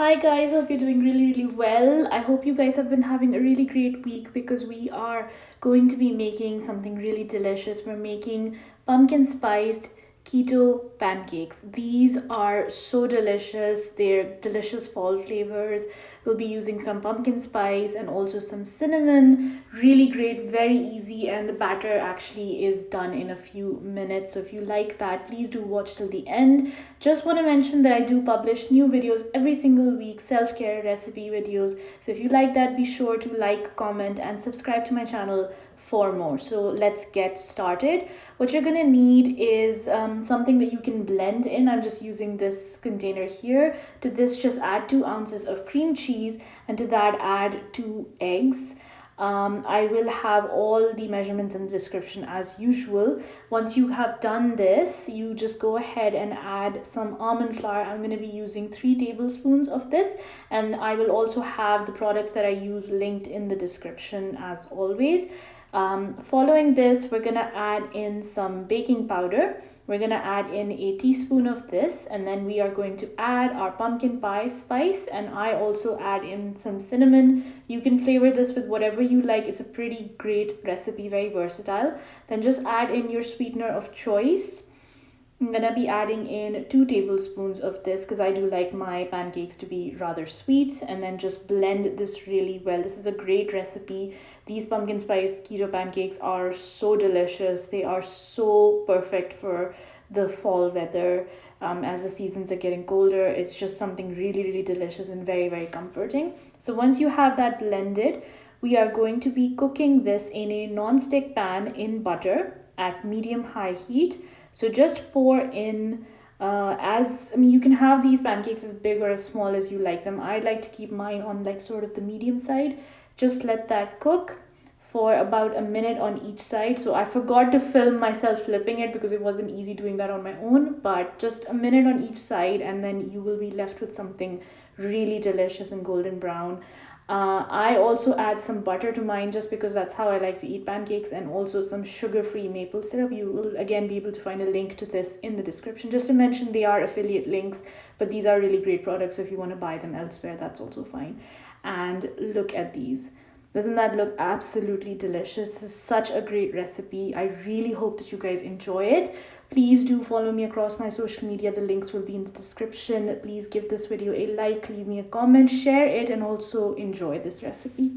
Hi guys, hope you're doing really well. I hope you guys have been having a really great week because we are going to be making something really delicious. We're making pumpkin spiced keto pancakes. These are so delicious. They're delicious fall flavors. We'll be using some pumpkin spice and also some cinnamon. Really great, very easy, and the batter actually is done in a few minutes. So if you like that, please do watch till the end. Just want to mention that I do publish new videos every single week, self-care recipe videos. So if you like that, be sure to like, comment, and subscribe to my channel for more. So let's get started. What you're gonna need is something that you can blend in. I'm just using this container here. To this, just add 2 ounces of cream cheese, and to that add 2 eggs. I will have all the measurements in the description as usual. Once you have done this, you just go ahead and add some almond flour. I'm going to be using 3 tablespoons of this, and I will also have the products that I use linked in the description as always. Following this, we're going to add in some baking powder. We're going to add in a teaspoon of this, and then we are going to add our pumpkin pie spice, and I also add in some cinnamon. You can flavor this with whatever you like. It's a pretty great recipe, very versatile. Then just add in your sweetener of choice. I'm gonna be adding in 2 tablespoons of this because I do like my pancakes to be rather sweet, and then just blend this really well. This is a great recipe. These pumpkin spice keto pancakes are so delicious. They are so perfect for the fall weather. As the seasons are getting colder, it's just something really delicious and very comforting. So once you have that blended, we are going to be cooking this in a non-stick pan in butter at medium-high heat. So just pour in you can have these pancakes as big or as small as you like them. I like to keep mine on like sort of the medium side. Just let that cook for about a minute on each side. So I forgot to film myself flipping it because it wasn't easy doing that on my own, but just a minute on each side, and then you will be left with something really delicious and golden brown. I also add some butter to mine just because that's how I like to eat pancakes, and also some sugar-free maple syrup. You will again be able to find a link to this in the description. Just to mention, they are affiliate links, but these are really great products. So if you want to buy them elsewhere, that's also fine. And look at these. Doesn't that look absolutely delicious? This is such a great recipe. I really hope that you guys enjoy it. Please do follow me across my social media. The links will be in the description. Please give this video a like, leave me a comment, share it, and also enjoy this recipe.